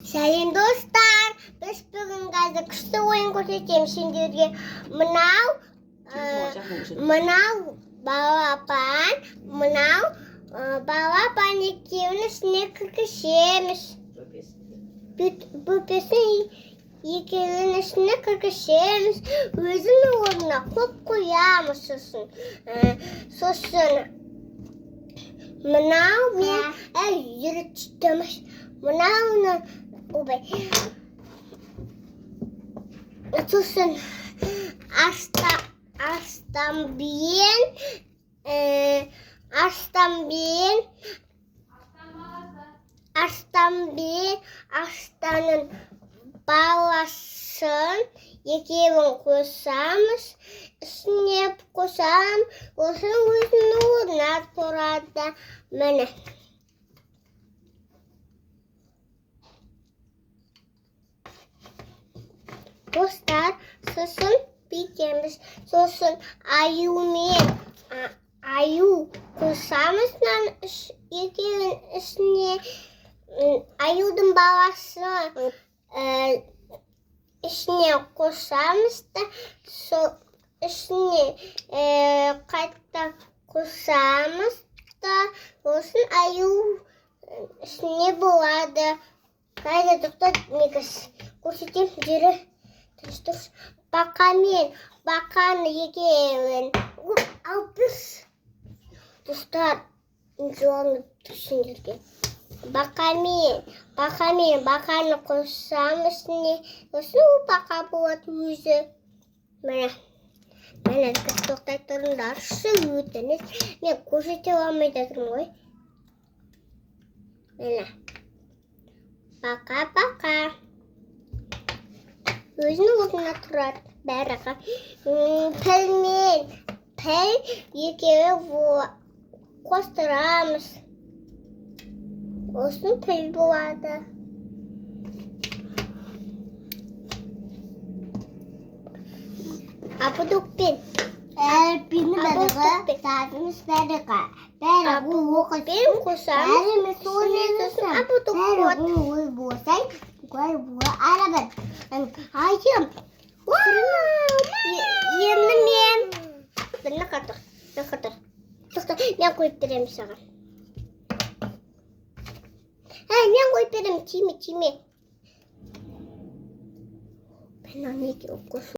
Сәлем достар, біз бүгін қазір күшті ойын көрсетеміз сендерге. Мынау балапан, мынау балапан екеуінің кіргіземіз. Бөпесін екеуінің ішіне кіргіземіз. Өзінің орнына қойып қоямыз сосын. Мынау мен үйретеміз. Мынауны сосын арыстан биен арыстанның баласын екеуін қосамыз, ішіне қосам, осы өзінің орнына тұрады. Міне. Достар, сосын бүйтеміз. Сосын аю қосамыз екеуінің ішіне. Аюдың баласын ішіне қосамыз да, ішіне қайта қосамыз да, сосын аю ішіне болады. Қайда тоқтат, негіз көрсетем жері. Бақан екеуін алып біз. Достар, жоғаны түсіндерге. Бақаны қосамыз не, сосын бақа болады өзі. Міне тоқтай тұрыңдар, өтіңіз. Мен көрсете алмайды тұрмын ғой. Міне. Бақа. Өзінің орнына тұрады бәріға. Піл екеуі қостырамыз. Осын піл болады. Апудықпен. Әрпені бәріға, сағымыз бәріға. Апудықпен қосамыз. Сосын апудық болады. Айым. Енді мен. Бірні қатыр. Мен қойып беремін саған. Мен қойып беремін, тиме. Мен неге оқысын.